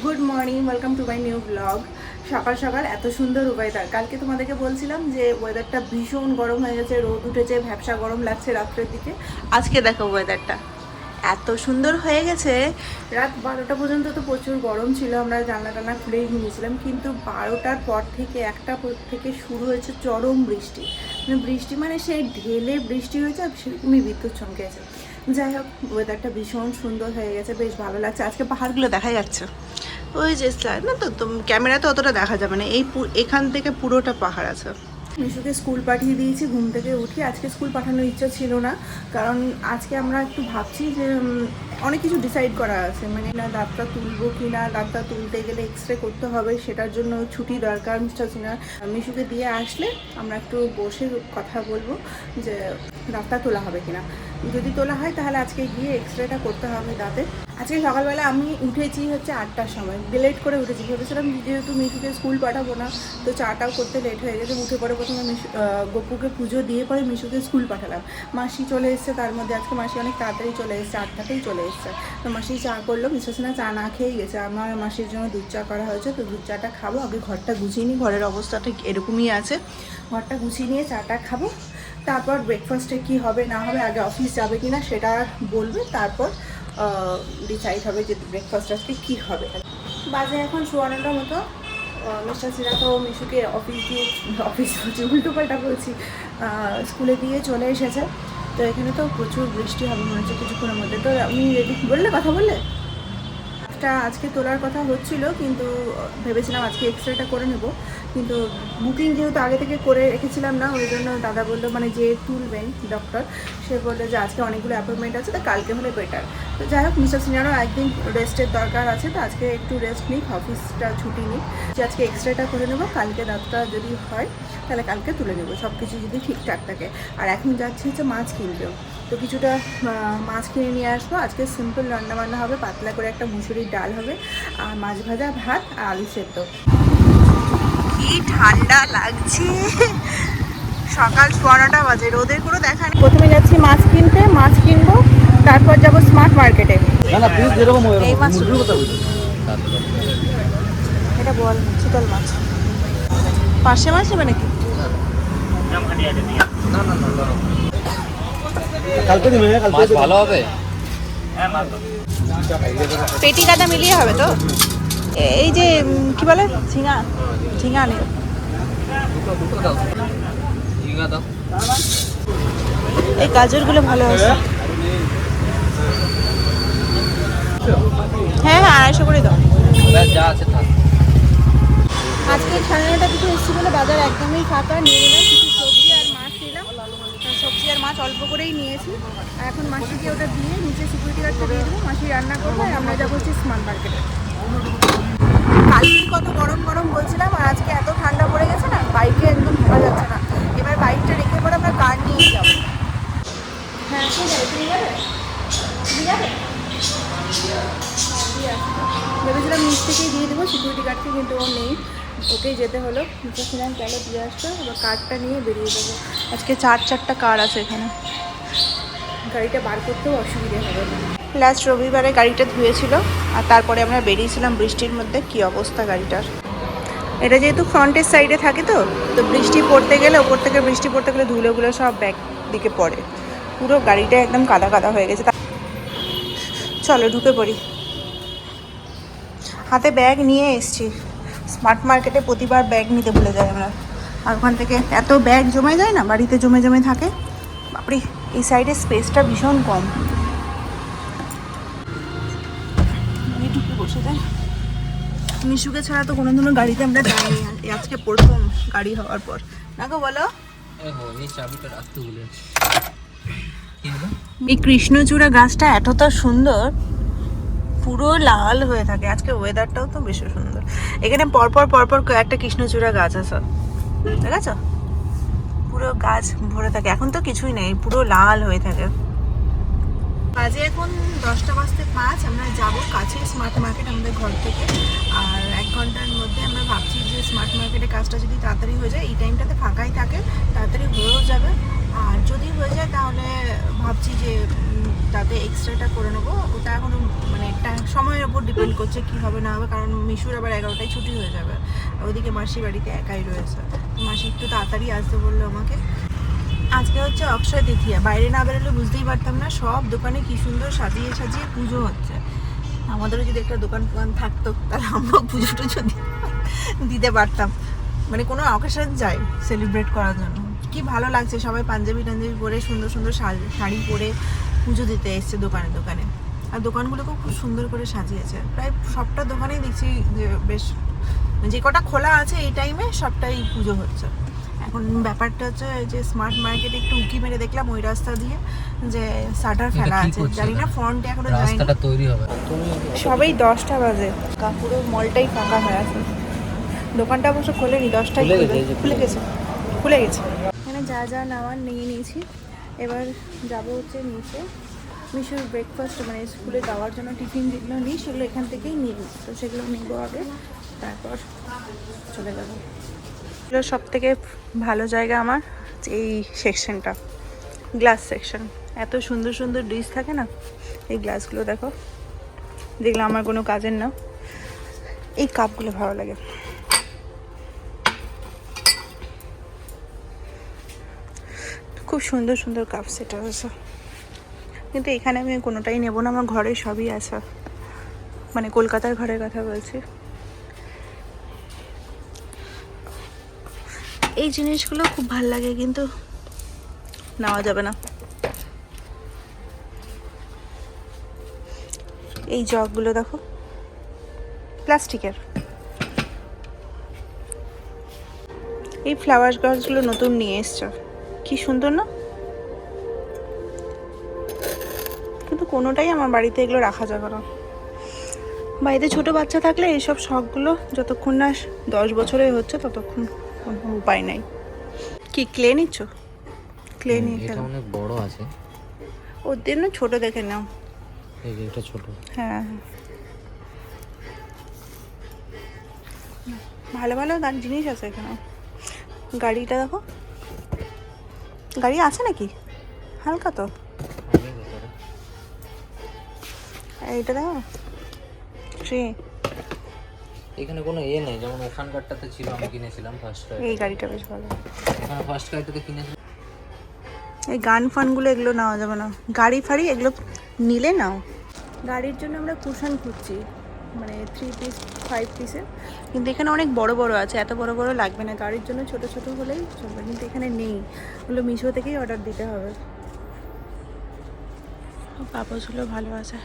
Good morning, welcome to my new blog. সকাল সকাল এত সুন্দর ওয়েদার। কালকে তোমাদেরকে বলছিলাম যে ওয়েদারটা ভীষণ গরম হয়ে গেছে, রোদ উঠেছে, ভ্যাপসা গরম লাগছে রাত্রের দিকে। আজকে দেখো ওয়েদারটা এত সুন্দর হয়ে গেছে। রাত 12টা পর্যন্ত তো প্রচুর গরম ছিল, আমরা জানলা টানা খুলেই ঘুমিয়েছিলাম, কিন্তু 12টার পর থেকে একটা থেকে শুরু হয়েছে চরম বৃষ্টি। বৃষ্টি মানে সেই ঢেলে বৃষ্টি হয়েছে, আর সেরকমই বিদ্যুৎ চমকেছে। যাই হোক, ওয়েদারটা ভীষণ সুন্দর হয়ে গেছে, বেশ ভালো লাগছে। আজকে পাহাড়গুলো দেখা যাচ্ছে, ওই যে না তো ক্যামেরাতে অতটা দেখা যাবে না, এখান থেকে পুরোটা পাহাড় আছে। মিশুকে স্কুল পাঠিয়ে দিয়েছি ঘুম থেকে উঠি। আজকে স্কুল পাঠানোর ইচ্ছা ছিল না, কারণ আজকে আমরা একটু ভাবছি যে অনেক কিছু ডিসাইড করা আছে, মানে না দাঁতটা তুলবো কি না, দাঁতটা তুলতে গেলে এক্সরে করতে হবে, সেটার জন্য ছুটি দরকার। মিস্টার সিনহা মিশুকে দিয়ে আসলে আমরা একটু বসে কথা বলবো যে দাঁতটা তোলা হবে কিনা। যদি তোলা হয় তাহলে আজকে গিয়ে এক্সরেটা করতে হবে দাঁতে। আজকে সকালবেলা আমি উঠেছি হচ্ছে 8টার সময়, লেট করে উঠেছি। ভেবেছিলাম যেহেতু মিশুকে স্কুল পাঠাবো না, তো চাটাও করতে লেট হয়ে গেছে। উঠে পরে প্রথমে গপুকে পুজো দিয়ে পরে মিশুকে স্কুল পাঠালাম। মাসি চলে এসছে, তার মধ্যে আজকে মাসি অনেক তাড়াতাড়ি চলে এসছে, 8টাতেই চলে এসছে। তো মাসি চা করলো, মিস্টার সিনহা চা না খেয়েই গেছে। আমার মাসির জন্য দুধ চা করা হয়েছে, তো দুধ চাটা খাবো। আগে ঘরটা গুছিয়ে নিই, ঘরের অবস্থাটা এরকমই আছে। ঘরটা গুছিয়ে নিয়ে চাটা খাবো, তারপর ব্রেকফাস্টে কি হবে না হবে, আগে অফিস যাবে কি না সেটা বলবে, তারপর ডিসাইড হবে যে ব্রেকফাস্ট আজকে কী হবে। বাজে এখন 9:15 মতো। মিস্টার সিনহা তো মিশুকে অফিস বলছি, উল্টোপাল্টা বলছি, স্কুলে দিয়ে চলে এসেছে। তো এখানে তো প্রচুর বৃষ্টি হবে মনে হচ্ছে কিছুক্ষণের মধ্যে। তো আমি রেডি কথা বললে আজকে তোলার কথা হচ্ছিল, কিন্তু ভেবেছিলাম আজকে এক্সরেটা করে নেব, কিন্তু বুকিং যেহেতু আগে থেকে করে রেখেছিলাম না, ওই জন্য দাদা বললো, মানে যে তুলবেন ডক্টর, সে বললো যে আজকে অনেকগুলো অ্যাপয়েন্টমেন্ট আছে, তো কালকে হলে বেটার। তো যাই হোক, মিস্টার সিনহারও একদিন রেস্টের দরকার আছে, তো আজকে একটু রেস্ট নিই, অফিসটা ছুটি নিই, যে আজকে এক্সরেটা করে নেবো, কালকে দাঁতটা যদি হয় তাহলে কালকে তুলে নেবো, সব কিছু যদি ঠিকঠাক থাকে। আর এখন যাচ্ছি হচ্ছে মাছ কিনতেও, তো কিছুটা মাছ কিনে নিয়ে আসবো। আজকে সিম্পল রান্নাবান্না হবে, পাতলা করে একটা মুসুরির ডাল হবে, আর মাছ ভাজা, ভাত আর আলু সেদ্ধ। কি ঠান্ডা লাগছে, সকাল 9:15 বাজে, রোদের কোনো দেখা নেই। প্রথমে যাচ্ছি মাছ কিনতে, মাছ কিনবো, তারপর যাবো স্মার্ট মার্কেটে। এই মাছ, এটা বল চিতল মাছ, পার্শে মাছ নেবে নাকি? ভালো হবে, পেটি কাটা মিলিয়ে হবে তো। এই যে কি বলে, ঝিঙা নেই, এই গাজরগুলো ভালো আছে। হ্যাঁ 250 করে দাও। যা আছে থাক। আজকে 9:30 কিছু এসেছি বলে বাজার একদমই ফাঁকা। নিয়ে নিলাম কিছু সবজি আর মাছ নিলাম, সবজি আর মাছ অল্প করেই নিয়েছি। আর এখন মাসিকে ওটা দিয়ে নিচে সিকিউরিটি গার্ডটা দিয়ে দেবো, মাসি রান্না করবো, আর আমরা যাবো হচ্ছে স্মার্ট মার্কেটে। কালকে কত গরম গরম বলছিলাম, আর আজকে এত ঠান্ডা পড়ে গেছে না, বাইকে একদম ভাবা যাচ্ছে না। এবার বাইকটা রেখে পরে আমরা কার নিয়ে যাবো। হ্যাঁ ঠিক আছে, তুমি যাবে? তুমি যাবে? ভেবেছিলাম নিচ থেকেই দিয়ে দেবো সিকিউরিটি গার্ডকে, কিন্তু ও নেই, ওকেই যেতে হলো। বুঝেছিলাম তাহলে দিয়ে আসতো, এবার কার্ডটা নিয়ে বেরিয়ে যাবো। আজকে 4টা কার আছে এখানে, গাড়িটা বার করতেও অসুবিধে হবে। লাস্ট রবিবারে গাড়িটা ধুয়েছিল, আর তারপরে আমরা বেরিয়েছিলাম বৃষ্টির মধ্যে। কি অবস্থা গাড়িটার। এটা যেহেতু ফ্রন্টের সাইডে থাকে, তো বৃষ্টি পড়তে গেলে, ওপর থেকে বৃষ্টি পড়তে গেলে ধুলোগুলো সব ব্যাক দিকে পড়ে, পুরো গাড়িটা একদম কাদা কাদা হয়ে গেছে। চলো ঢুকে পড়ি। হাতে ব্যাগ নিয়ে এসছি, স্মার্ট মার্কেটে প্রতিবার ব্যাগ নিতে ভুলে যাই আমরা, আর ওখান থেকে এত ব্যাগ জমে যায় না, বাড়িতে জমে জমে থাকে। বাপরে, এই সাইডে স্পেসটা ভীষণ কম। ঢুকে বসে যায়, মিশুকে ছাড়া তো কোনোদিনও গাড়িতে আমরা যাইনি, আজকে প্রথম গাড়ি হওয়ার পর। না গো বলো, এই কৃষ্ণচূড়া গাছটা এতটা সুন্দর, পুরো লাল হয়ে থাকে। আজকে ওয়েদারটাও তো বেশি সুন্দর। এখানে পরপর পরপর একটা কৃষ্ণচূড়া গাছ আছে, ঠিক আছে, পুরো গাছ ভরে থাকে। এখন তো কিছুই নেই, পুরো লাল হয়ে থাকে। বাজে এখন 10:05। আমরা যাবো কাছে স্মার্ট মার্কেট আমাদের ঘর থেকে, আর 1 ঘন্টার মধ্যে আমরা ভাবছি যে স্মার্ট মার্কেটের কাজটা যদি তাড়াতাড়ি হয়ে যায়, এই টাইমটাতে ফাঁকাই থাকে, তাড়াতাড়ি হয়েও যাবে। আর যদি হয়ে যায় তাহলে ভাবছি যে তাতে এক্সট্রাটা করে নেবো। ওটা এখনো মানে সময়ের ওপর ডিপেন্ড করছে কি হবে না হবে, কারণ মিশুর আবার 11টায় ছুটি হয়ে যাবে। ওইদিকে মাসি বাড়িতে একাই রয়েছে, মাসি একটু তাড়াতাড়ি আসতে বললো আমাকে। আজকে হচ্ছে অক্ষয় তৃতীয়া, বাইরে না বেরোলে বুঝতেই পারতাম না, সব দোকানে কি সুন্দর সাজিয়ে সাজিয়ে পুজো হচ্ছে। আমাদেরও যদি একটা দোকান ফোকান থাকতো তাহলে আমরাও পুজো টুজো দিতে পারতাম, মানে কোনো অকেশন যাই সেলিব্রেট করার জন্য। কি ভালো লাগছে, সবাই পাঞ্জাবি টাঞ্জাবি পরে সুন্দর সুন্দর শাড়ি পরে পুজো দিতে এসছে দোকানে দোকানে। আর দোকানগুলোকেও খুব সুন্দর করে সাজিয়েছে, প্রায় সবটা দোকানেই দেখছি যে বেশ, যে কটা খোলা আছে এই টাইমে সবটাই পুজো হচ্ছে। এখন ব্যাপারটা হচ্ছে যে স্মার্ট মার্কেটে একটু উঁকি মেরে দেখলাম ওই রাস্তা দিয়ে যে শাটার ফেলা আছে, জানি না ফ্রন্টে এখনো যায়নি, রাস্তাটা তৈরি হবে। সবেই 10টা বাজে, পুরো মলটাই ফাঁকা হয়ে আছে। দোকানটা অবশ্য খোলেনি, 10টায় খুলে গেছে। এখানে যা যা নেওয়ার নিয়ে নিয়েছি, এবার যাব হচ্ছে নিচে। মিশুর ব্রেকফাস্ট মানে স্কুলে যাওয়ার জন্য টিফিন যেগুলো নিই সেগুলো এখান থেকেই নিই, তো সেগুলো নিব আগে, তারপর চলে যাবো। এগুলো সব থেকে ভালো জায়গা আমার এই সেকশনটা, গ্লাস সেকশন। এত সুন্দর সুন্দর ডিশ থাকে না, এই গ্লাসগুলো দেখো, যেগুলো আমার কোনো কাজের না। এই কাপগুলো ভালো লাগে। খুব সুন্দর সুন্দর কাপ সেট হয়েছে, কিন্তু এখানে আমি কোনোটাই নেব না, আমার ঘরে সবই আছে, মানে কলকাতার ঘরের কথা বলছি। এই জিনিসগুলো খুব ভাল লাগে কিন্তু নেওয়া যাবে না। এই জগগুলো দেখো, প্লাস্টিকের। এই ফ্লাওয়ার গাছগুলো নতুন নিয়ে এসছো, কি সুন্দর না, কিন্তু কোনোটাই আমার বাড়িতে এগুলো রাখা যাবে না। বাড়িতে ছোট বাচ্চা থাকলে এইসব শখগুলো যতক্ষণ না 10 বছরের হচ্ছে ততক্ষণ কোনো উপায় নাই। কি ক্লে নিচ্ছ? ক্লে নিয়ে এটা অনেক বড় আছে, ওর জন্য ছোট দেখে নাও। এই যে এটা ছোট। হ্যাঁ, ভালো ভালো জিনিস আছে এখানে। গাড়িটা দেখো, গাড়ি আছে নাকি? হালকা তো। এইটা দেখো, এখানে কোনো নেই, যেমন ওখানকারটাতে ছিল, আমি কিনেছিলাম ফার্স্ট টাইম। এই গাড়িটা বেশ ভালো। এখানে ফার্স্ট গাড়িটাতে কিনেছিলাম। এই গান ফানগুলো এগুলো নেওয়া যাবে না, গাড়ি ফাড়ি এগুলো নিলে নাও। গাড়ির জন্য আমরা কুশন খুঁজছি, মানে 3 পিস 5 পিসের, কিন্তু এখানে অনেক বড় বড় আছে, এত বড় বড় লাগবে না, গাড়ির জন্য ছোট ছোট হলেই চলবে, কিন্তু এখানে নেই, ওগুলো মিশো থেকেই অর্ডার দিতে হবে। কাগজগুলো ভালো আছে।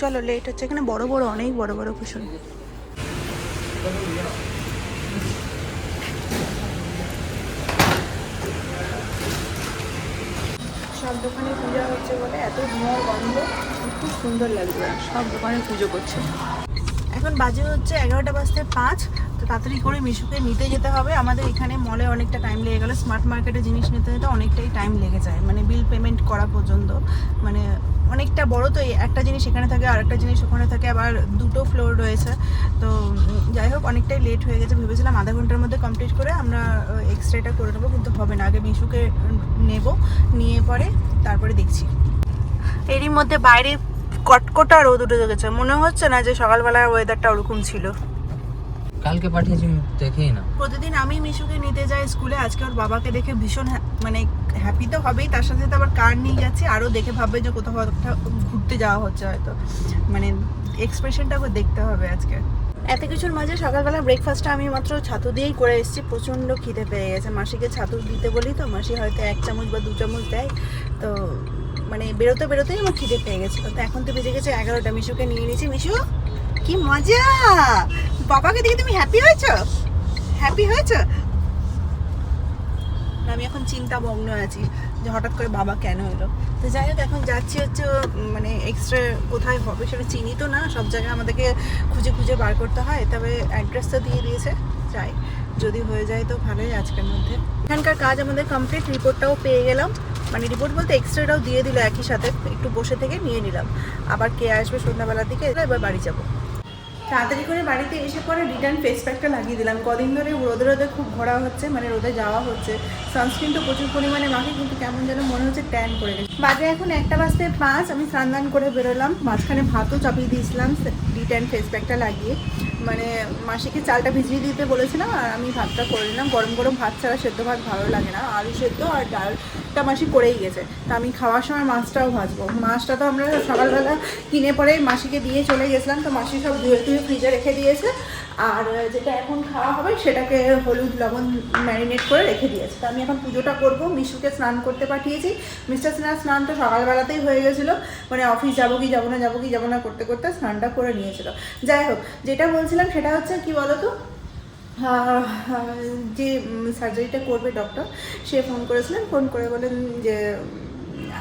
চলো, লেট হচ্ছে, এখানে বড় বড় অনেক বড় বড় কুশন। সব দোকানে পূজা হচ্ছে বলে এত ধোঁয়ার গন্ধ, খুব সুন্দর লাগবে, সব দোকানে পুজো করছে। এখন বাজে হচ্ছে 11টা বাজতে 5, তো তাড়াতাড়ি করে মিশুকে নিতে যেতে হবে। আমাদের এখানে মলে অনেকটা টাইম লেগে গেল, স্মার্ট মার্কেটে জিনিস নিতে যেতে অনেকটাই টাইম লেগে যায়, মানে বিল পেমেন্ট করা পর্যন্ত। মানে অনেকটা বড় তো, একটা জিনিস এখানে থাকে আর একটা জিনিস ওখানে থাকে, আবার 2টো ফ্লোর রয়েছে, তো যাই হোক অনেকটাই লেট হয়ে গেছে। ভেবেছিলাম আধা ঘন্টার মধ্যে কমপ্লিট করে আমরা এক্সট্রাটা করে নেবো, কিন্তু হবে না, আগে মিশুকে নেব, নিয়ে পরে তারপরে দেখছি। এরই মধ্যে বাইরে কটকটা রোদ উঠে গেছে, মনে হচ্ছে না যে সকালবেলার ওয়েদারটা ওরকম ছিল। কালকে পাঠিয়েছি দেখেই না। প্রতিদিন আমি মিশুকে নিতে যাই স্কুলে, আজকে ওর বাবাকে দেখে ভীষণ মানে হ্যাপি তো হবেই, তার সাথে সাথে আবার কার নিয়ে যাচ্ছে আরও দেখে ভাববে যে কোথাও ঘুরতে যাওয়া হচ্ছে হয়তো, মানে এক্সপ্রেশনটা ওকে দেখতে হবে আজকে। এত কিছুর মাঝে সকালবেলা ব্রেকফাস্টটা আমি মাত্র ছাতু দিয়েই করে এসেছি, প্রচণ্ড খিদে পেয়ে গেছে। মাসিকে ছাতু দিতে বলি তো, মাসি হয়তো 1 চামচ বা 2 চামচ দেয়, তো মানে বেরোতেই আমার খিদে পেয়ে গেছিলো। তো এখন তো বেজে গেছে 11টা, মিশুকে নিয়ে নিয়েছি। মিশু, কি মজা, বাবাকে দেখে তুমি হ্যাপি হয়েছো? হ্যাপি হয়েছো? আমি এখন চিন্তামগ্ন আছি যে হঠাৎ করে বাবা কেন এলো। তো যাই হোক, এখন যাচ্ছি হচ্ছে মানে এক্সট্রা কোথায় হবে সেটা চিনি তো না, সব জায়গায় আমাদেরকে খুঁজে খুঁজে বার করতে হয়। তবে অ্যাড্রেসটা দিয়ে দিয়েছে, যাই, যদি হয়ে যায় তো ভালোই আজকের মধ্যে। এখানকার কাজ আমাদের কমপ্লিট, রিপোর্টটাও পেয়ে গেলাম, মানে রিপোর্ট বলতে এক্সট্রাটাও দিয়ে দিল একই সাথে, একটু বসে থেকে নিয়ে নিলাম। আবার কে আসবে সন্ধ্যাবেলার দিকে, এবার বাড়ি যাব। তাড়াতাড়ি করে বাড়িতে এসে পরে রিটার্ন ফেস প্যাকটা লাগিয়ে দিলাম। কদিন ধরে রোদে রোদে খুব ঘোরা হচ্ছে, মানে রোদে যাওয়া হচ্ছে, সানস্ক্রিন তো প্রচুর পরিমাণে মাখি, কিন্তু কেমন যেন মনে হচ্ছে ট্যান করে গেছে। বাজে এখন 1:05, আমি স্নান দান করে বেরোলাম, মাঝখানে ভাতও চাপিয়ে দিয়েছিলাম রিটার্ন ফেস প্যাকটা লাগিয়ে। মানে মাসিকে চালটা ভিজিয়ে দিতে বলেছিলাম আর আমি ভাতটা করে নিলাম। গরম গরম ভাত ছাড়া সেদ্ধ ভাত ভালো লাগে না, আলু সেদ্ধ আর ডালটা মাসি করেই গেছে। তা আমি খাওয়ার সময় মাছটাও ভাজবো। মাছটা তো আমরা সকালবেলা কিনে পরে মাসিকে দিয়ে চলে গেছিলাম, তো মাসি সব ধুয়ে ধুয়ে ফ্রিজে রেখে দিয়েছে। আর যেটা এখন খাওয়া হবে সেটাকে হলুদ লবণ ম্যারিনেট করে রেখে দিয়েছে। তো আমি এখন পুজোটা করবো। মিশুকে স্নান করতে পাঠিয়েছি। মিস্টার সিনহার স্নান তো সকালবেলাতেই হয়ে গেছিলো, মানে অফিস যাবো কি যাবো না করতে করতে স্নানটা করে নিয়েছিল। যাই হোক, যেটা বলছিলাম সেটা হচ্ছে কি বলতো, যে সার্জারিটা করবে ডক্টর, সে ফোন করেছিলেন, ফোন করে বলেন যে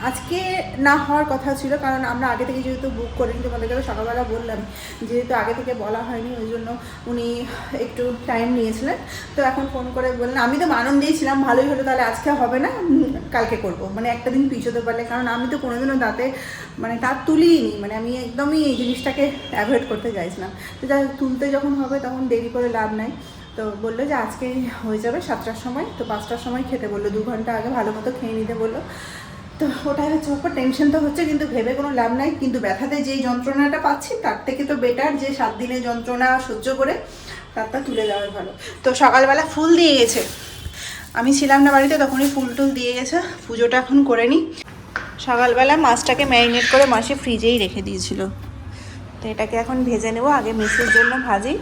আজকে না হওয়ার কথা ছিল, কারণ আমরা আগে থেকে যেহেতু বুক করিনি, তোমাদেরকে সকালবেলা বললাম, যেহেতু আগে থেকে বলা হয়নি ওই জন্য উনি একটু টাইম নিয়েছিলেন। তো এখন ফোন করে বললেন, আমি তো মানন দিয়েছিলাম ভালোই হলো, তাহলে আজকে হবে না, কালকে করব, মানে একটা দিন পিছোতে পারলে, কারণ আমি তো কোনোদিনও দাঁতে মানে দাঁত তুলিনি, মানে আমি একদমই এই জিনিসটাকে অ্যাভয়েড করতে চাইছিলাম। তো যাই তুলতে যখন হবে তখন দেরি করে লাভ নাই। তো বললো যে আজকে হয়ে যাবে 7টার সময়, তো 5টার সময় খেতে বললো, 2 ঘন্টা আগে ভালো মতো খেয়ে নিতে বললো। তো ওটাই হচ্ছে ওপর টেনশন তো হচ্ছে, কিন্তু ভেবে কোনো লাভ নাই। কিন্তু ব্যথাতে যেই যন্ত্রণাটা পাচ্ছি তার থেকে তো বেটার যে 7 দিনের যন্ত্রণা সহ্য করে তারটা তুলে দেওয়াই ভালো। তো সকালবেলা ফুল দিয়ে গেছে, আমি ছিলাম না বাড়িতে, তখনই ফুল টুল দিয়ে গেছে। পুজোটা এখন করে নিই। সকালবেলা মাছটাকে ম্যারিনেট করে মাসি ফ্রিজেই রেখে দিয়েছিল, তো এটাকে এখন ভেজে নেব। আগে মিষ্টির জন্য ভাজি,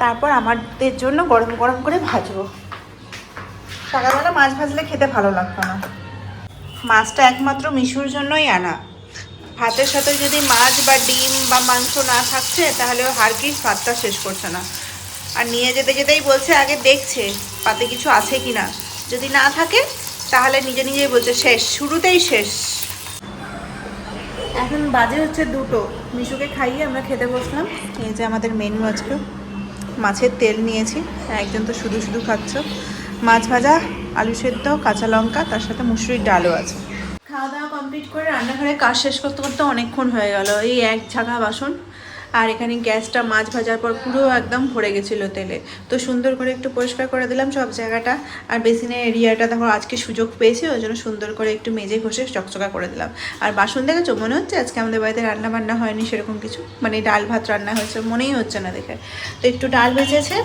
তারপর আমাদের জন্য গরম গরম করে ভাজবো। সকালবেলা মাছ ভাজলে খেতে ভালো লাগতো না। মাছটা একমাত্র মিশুর জন্যই আনা। ভাতের সাথে যদি মাছ বা ডিম বা মাংস না থাকছে তাহলে ও হারকিস ভাতটা শেষ করছে না। আর নিয়ে যেতে যেতেই বলছে আগে দেখছে পাতে কিছু আছে কি না, যদি না থাকে তাহলে নিজে নিজেই বলছে শেষ, শুরুতেই শেষ। এখন বাজে হচ্ছে 2টো, মিশুকে খাইয়ে আমরা খেতে বসলাম। এই যে আমাদের মেনু আজকে, মাছের তেল নিয়েছি, একজন তো শুধু শুধু খাচ্ছ, মাছ ভাজা, আলু সেদ্ধ, কাঁচা লঙ্কা, তার সাথে মুসুরির ডালও আছে। খাওয়া দাওয়া কমপ্লিট করে রান্নাঘরে কাজ শেষ করতে করতে অনেকক্ষণ হয়ে গেল। এই এক ঝাঁকা বাসন, আর এখানে গ্যাসটা মাছ ভাজার পর পুরো একদম ভরে গেছিলো তেলে, তো সুন্দর করে একটু পরিষ্কার করে দিলাম সব জায়গাটা। আর বেসিনের এরিয়াটা দেখো আজকে সুযোগ পেয়েছি, ওই জন্য সুন্দর করে একটু মেজে ঘষে চকচকা করে দিলাম। আর বাসন দেখেছো, মনে হচ্ছে আজকে আমাদের বাড়িতে রান্না বান্না হয়নি সেরকম কিছু, মানে ডাল ভাত রান্না হয়েছে মনেই হচ্ছে না দেখে। তো একটু ডাল বেঁচেছে,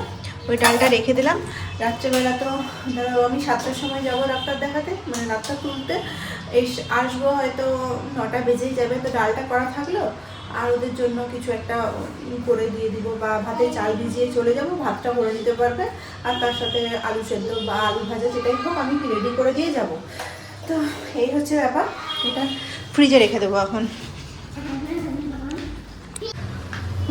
ওই ডালটা রেখে দিলাম। রাত্রেবেলা তো ধরো আমি 7টার সময় যাবো ডাক্তার দেখাতে, মানে ডাক্তার তুলতে আসবো, হয়তো 9টা বেজেই যাবে। তো ডালটা করা থাকলো, আর ওদের জন্য কিছু একটা করে দিয়ে দিব, বা ভাতে চাল ভিজিয়ে চলে যাব, ভাতটা করে দিতে পারবে, আর তার সাথে আলু সেদ্ধ বা আলু ভাজা যেটাই হোক আমি রেডি করে দিয়ে যাব। তো এই হচ্ছে ব্যাপার, এটা ফ্রিজে রেখে দেবো এখন।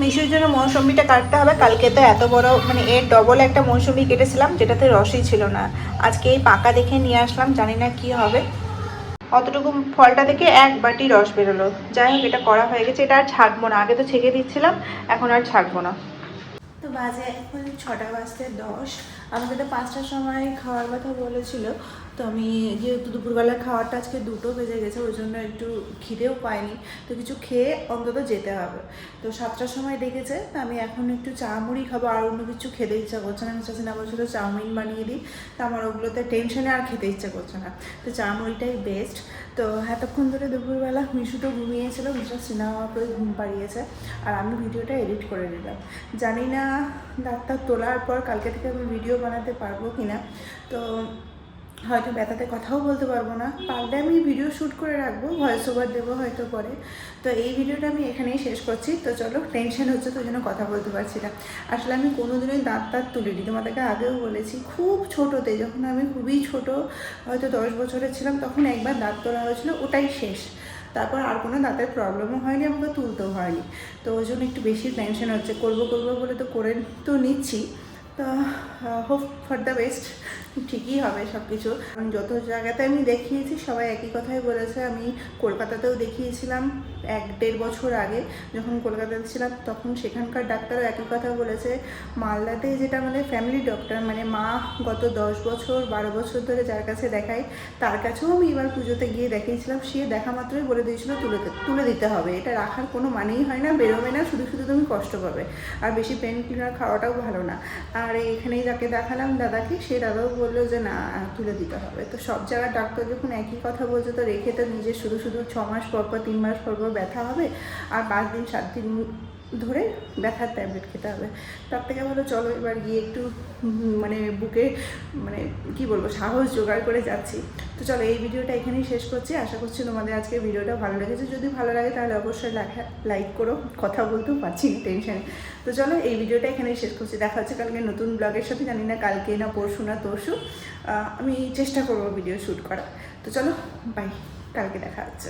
মিশুর জন্য মৌসুমিটা কাটতে হবে। কালকে তো এত বড়, মানে এর ডবল একটা মৌসুমি কেটেছিলাম যেটাতে রসই ছিল না, আজকে এই পাকা দেখে নিয়ে আসলাম, জানি না কি হবে। অতটুকু ফলটা থেকে 1 বাটি রস বেরোলো। যাই হোক, এটা করা হয়ে গেছে, এটা আর ছাঁকবো না, আগে তো ছেঁকে দিচ্ছিলাম, এখন আর ছাঁকবো না। তো বাজে এখন 6টা বাজতে 10। আমাকে তো 5টার সময় খাওয়ার কথা বলেছিল, তো আমি যেহেতু দুপুরবেলা খাওয়ারটা আজকে 2টো বেজে গেছে, ওই জন্য একটু খিদেও পাইনি, তো কিছু খেয়ে অন্তত যেতে হবে। তো 7টার সময় ডেকেছে, তো আমি এখন একটু চা মুড়ি খাবো, আর অন্য কিছু খেতে ইচ্ছা করছে না। মিস্টার সিনহা বলছিল চাউমিন বানিয়ে দিই, তো আমার ওগুলোতে টেনশনে আর খেতে ইচ্ছা করছে না, তো চা মুড়িটাই বেস্ট। তো এতক্ষণ ধরে দুপুরবেলা মিশু তো ঘুমিয়েছিল, মিস্টার সিনহা করে ঘুম পাড়িয়েছে, আর আমি ভিডিওটা এডিট করে দিলাম। জানি না ডাক্তার তোলার পর কালকে থেকে আমি ভিডিও বানাতে পারবো কিনা, তো হয়তো ব্যথাতে কথাও বলতে পারবো না, পারলে আমি ভিডিও শ্যুট করে রাখবো, ভয়েস ওভার দেবো হয়তো পরে। তো এই ভিডিওটা আমি এখানেই শেষ করছি। তো চলো, টেনশন হচ্ছে তো জন্য কথা বলতে পারছি না। আসলে আমি কোনোদিনই দাঁত তুলিনি, তোমাদেরকে আগেও বলেছি। খুব ছোটোতে, যখন আমি খুবই ছোটো, হয়তো 10 বছরের ছিলাম, তখন একবার দাঁত তোলা হয়েছিল, ওটাই শেষ। তারপর আর কোনো দাঁতের প্রবলেমও হয়নি, আমাকে তুলতেও হয়নি। তো ওই জন্য একটু বেশি টেনশন হচ্ছে, করবো বলে তো করে তো নিচ্ছি, তো হোপ ফর দ্য বেস্ট, ঠিকই হবে সব কিছু। যত জায়গাতে আমি দেখিয়েছি সবাই একই কথাই বলেছে। আমি কলকাতাতেও দেখিয়েছিলাম 1-1.5 বছর আগে যখন কলকাতাতে ছিলাম, তখন সেখানকার ডাক্তারও একই কথা বলেছে। মালদাতে যেটা আমাদের ফ্যামিলি ডক্টর, মানে মা গত 10 বছর 12 বছর ধরে যার কাছে দেখাই, তার কাছেও আমি এবার পুজোতে গিয়ে দেখিয়েছিলাম। সে দেখা মাত্রই বলে দিয়েছিল তুলে দিতে হবে, এটা রাখার কোনো মানেই হয় না, বেরোবে না, শুধু শুধু তুমি কষ্ট পাবে, আর বেশি পেন কিলার খাওয়াটাও ভালো না। আর এখানেই যাকে দেখালাম দাদাকে, সে দাদাও বললো যে না তুলে দিতে হবে। তো সব জায়গার ডাক্তার যখন একই কথা বলছে, তো রেখে তো নিজের শুধু শুধু 6 মাস পর পর 3 মাস পর পর ব্যথা হবে, আর 5 দিন 7 দিন ধরে ব্যথার ট্যাবলেট খেতে হবে। তার থেকে ভালো চলো এবার গিয়ে একটু মানে বুকে মানে কি বলবো সাহস জোগাড় করে যাচ্ছি। তো চলো এই ভিডিওটা এখানেই শেষ করছি। আশা করছি তোমাদের আজকে ভিডিওটা ভালো লেগেছে। যদি ভালো লাগে তাহলে অবশ্যই লাইক করো। কথা বলতেও পারছি না টেনশনে। তো চলো এই ভিডিওটা এখানেই শেষ করছি। দেখা হচ্ছে কালকে নতুন ব্লগের সাথে, জানি না কালকে না পরশু না তরশু। আমি চেষ্টা করবো ভিডিও শ্যুট করা। তো চলো বাই, কালকে দেখা হচ্ছে।